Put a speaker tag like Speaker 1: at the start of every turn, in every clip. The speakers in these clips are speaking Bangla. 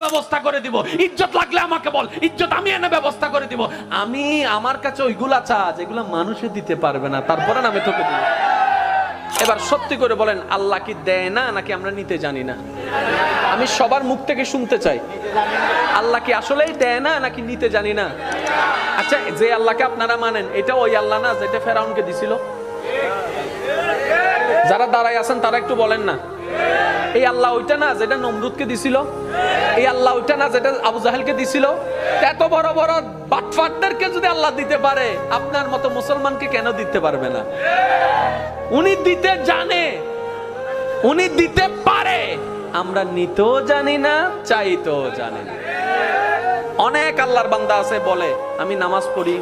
Speaker 1: ব্যবস্থা করে দিব, ইজ্জত লাগলে আমাকে বল, ইজ্জত আমি এনে ব্যবস্থা করে দিব। আমি আমার কাছে ওইগুলা চা যেগুলা মানুষে দিতে পারবে না, তারপরে আমি তোকে দিব। এবার সত্যি করে বলেন, আল্লাহ কি দেয় না নাকি আমরা নিতে জানি না? আমি সবার মুখ থেকে শুনতে চাই, আল্লাহ কি আসলেই দেয় না নাকি নিতে জানি না? আচ্ছা, যে আল্লাহকে আপনারা মানেন, এটা ওই আল্লাহ না যেটা ফেরাউনকে দিছিল? যারা দাঁড়ায় আছেন তারা একটু বলেন না, এই আল্লাহ ওইটা না যেটা নমরুদকে দিছিল? এই আল্লাহ ওইটা না যেটা আবু জাহেলকে দিছিল? এত বড় বড় বাটফাটদেরকে যদি আল্লাহ দিতে পারে, আপনার মতো মুসলমানকে কেন দিতে পারবে না? উনি দিতে জানে, উনি দিতে পারে, আমরা নিতেও জানি না, চাইতেও জানি না। অনেক আল্লাহর বান্দা আছে বলে, আমি নামাজ পড়ি,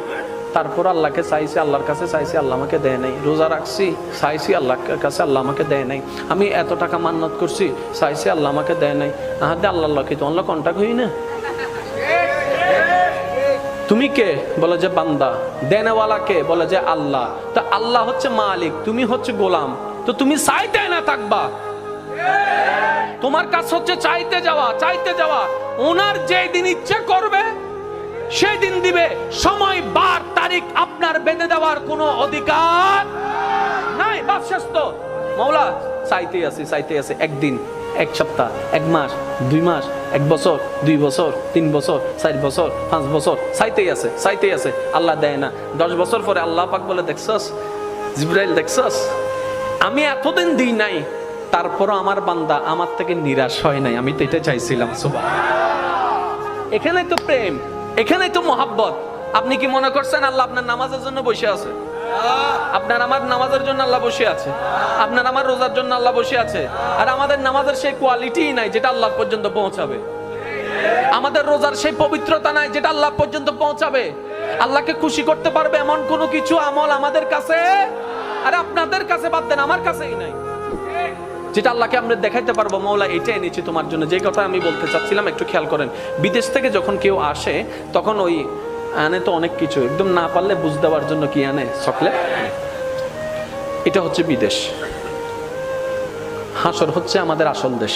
Speaker 1: তারপর আল্লাহকে চাইছি, আল্লাহর কাছে চাইছি, আল্লাহ আমাকে দেয় নাই। রোজা রাখছি, চাইছি আল্লাহর কাছে, আল্লাহ আমাকে দেয় নাই। আমি এত টাকা মান্নত করছি, চাইছি, আল্লাহ আমাকে দেয় নাই। আহাদে আল্লাহ কি তো আল্লাহ কন্টাক্ট হই না? তুমি কে? বলে যে বান্দা। দেনেওয়ালা কে? বলে যে আল্লাহ। তো আল্লাহ হচ্ছে মালিক, তুমি হচ্ছে গোলাম, তো তুমি চাইতে না থাকবা। তোমার কাজ হচ্ছে চাইতে যাওয়া, চাইতে যাওয়া। ওনার যেই দিন ইচ্ছে করবে সেই দিন দিবে। সময়, বার, তারিখ আপনার বেঁধে দেওয়ার কোনো অধিকার নাই। বাস শেষ তো। মাওলা চাইতে আছে, চাইতে আছে। একদিন, এক সপ্তাহ, এক মাস, 2 মাস, 1 বছর, 2 বছর, 3 বছর, 4 বছর, 5 বছর, চাইতেই আছে, চাইতেই আছে। আল্লাহ দেয় না। 10 বছর পরে আল্লাহ পাক বলে, দেখছস জিবরাইল, দেখছস আমি এতদিন দিই নাই, তারপরও আমার বান্দা আমার থেকে নিরাশ হয় নাই। আমি তো এটা চাইছিলাম। সুবহানাল্লাহ। এখানেই তো প্রেম, এখানেই তো মহাব্বত। আপনি কি মনে করছেন আল্লাহ আপনার নামাজের জন্য বসে আছে? আপনার আমার নামাজের জন্য আল্লাহ বসে আছে, আপনার আমার রোজার জন্য আল্লাহ বসে আছে। আর আমাদের নামাজের সেই কোয়ালিটি নাই যেটা আল্লাহ পর্যন্ত পৌঁছাবে। আমাদের রোজার সেই পবিত্রতা নাই যেটা আল্লাহ পর্যন্ত পৌঁছাবে। আল্লাহকে খুশি করতে পারবে এমন কোনো কিছু আমল আমাদের কাছে, আর আপনাদের কাছে বাদ দেন, আমার কাছেই নাই, যেটা আল্লাহকে আমরা দেখাইতে পারবো মওলা এটা এনেছি তোমার জন্য। যে কথা আমি বলতে চাচ্ছিলাম, একটু খেয়াল করেন। বিদেশ থেকে যখন কেউ আসে তখন ওই আনে তো অনেক কিছু, একদম না পারলে বুঝ দেওয়ার জন্য কি আনে? চকলেট। এটা হচ্ছে বিদেশ। হাসর হচ্ছে আমাদের আসল দেশ।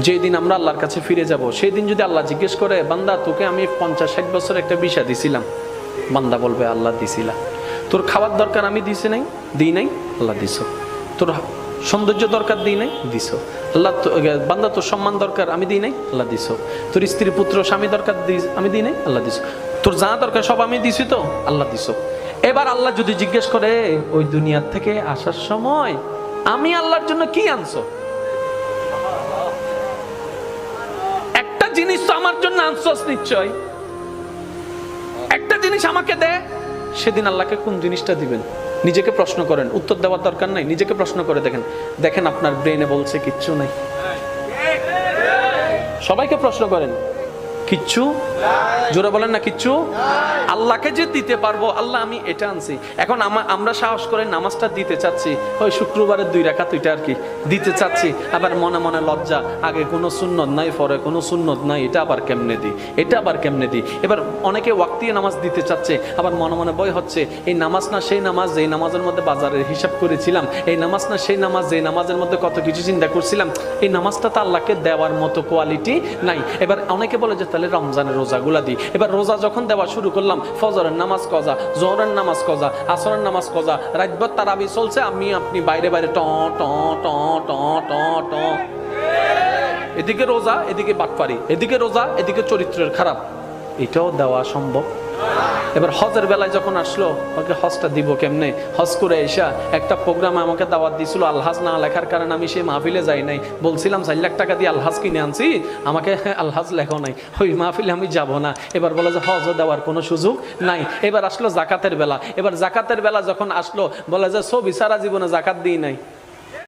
Speaker 1: যেদিন আমরা আল্লাহর কাছে ফিরে যাব, সেই দিন যদি আল্লাহ জিজ্ঞেস করে, বান্দা তোকে আমি 50-60 বছর একটা ভিসা দিছিলাম, বান্দা বলবে আল্লাহ দিছিলাম। তোর খাওয়ার দরকার আমি দিছি নাই? দিই নাই? আল্লাহ দিছো। তোর সৌন্দর্য দরকার দিই নাই? দিছো। আল্লাহ বান্দা তোর সম্মান দরকার আমি দিই নাই? আল্লাহ দিছো। তোর স্ত্রী, পুত্র, স্বামী দরকার আমি দিই নাই? আল্লাহ দিছো। তোর যা দরকার সব আমি দিছি তো? আল্লাহ দিছো। এবার আল্লাহ যদি জিজ্ঞেস করে, ওই দুনিয়ার থেকে আসার সময় আমি আল্লাহর জন্য কি আনছো? একটা জিনিস তো আমার জন্য আনছস নিশ্চয়, একটা জিনিস আমাকে দে। সেদিন আল্লাহকে কোন জিনিসটা দিবেন? নিজেকে প্রশ্ন করেন, উত্তর দেওয়ার দরকার নাই, নিজেকে প্রশ্ন করে দেখেন। দেখেন আপনার ব্রেনে বলছে কিচ্ছু নাই। সবাইকে প্রশ্ন করেন, কিচ্ছু? জোরে বলেন না কিচ্ছু? আল্লাহকে যে দিতে পারবো, আল্লাহ আমি এটা আনছি। এখন আমরা সাহস করে নামাজটা দিতে চাচ্ছি, ওই শুক্রবারের 2 রাকাত ওইটা আর কি দিতে চাচ্ছি, আবার মনে মনে লজ্জা, আগে কোনো সুন্নত নাই, পরে কোনো সুন্নত নাই, এটা আবার কেমনে দিই, এটা আবার কেমনে দিই। এবার অনেকে ওয়াক্তিয়া নামাজ দিতে চাচ্ছে, আবার মনে মনে ভয় হচ্ছে, এই নামাজ না সেই নামাজ যেই নামাজের মধ্যে বাজারের হিসাব করেছিলাম, এই নামাজ না সেই নামাজ যেই নামাজের মধ্যে কত কিছু চিন্তা করছিলাম, এই নামাজটা তো আল্লাহকে দেওয়ার মতো কোয়ালিটি নাই। এবার অনেকে বলে যে তাহলে রমজানের রোজাগুলা দিই। এবার রোজা যখন দেওয়া শুরু করলাম, ফজরের নামাজ কজা, জোহরের নামাজ কজা, আসরের নামাজ কজা, রাতভর তারাবি চলছে, আমি আপনি বাইরে বাইরে ট ট ট ট ট ট, এদিকে রোজা, এদিকে বাটপারি, এদিকে রোজা, এদিকে চরিত্রের খারাপ। এটাও দেওয়া সম্ভব? এবার হজের বেলায় যখন আসলো, ওকে হজটা দিব কেমনে? হজ করে এসা একটা প্রোগ্রামে আমাকে দাওয়াত দিছিল, আলহাজ না লেখার কারণে আমি সেই মাহফিলে যাই নাই। বলছিলাম 4 লাখ টাকা দিয়ে আলহাজ কিনে আনছি, আমাকে আলহাজ লেখো নাই, ওই মাহফিলে আমি যাব না। এবার বলে যে হজও দেওয়ার কোনো সুযোগ নাই। এবার আসলো জাকাতের বেলা। এবার জাকাতের বেলা যখন আসলো, বলে যে ছবি সারা জীবনে জাকাত দিই নাই।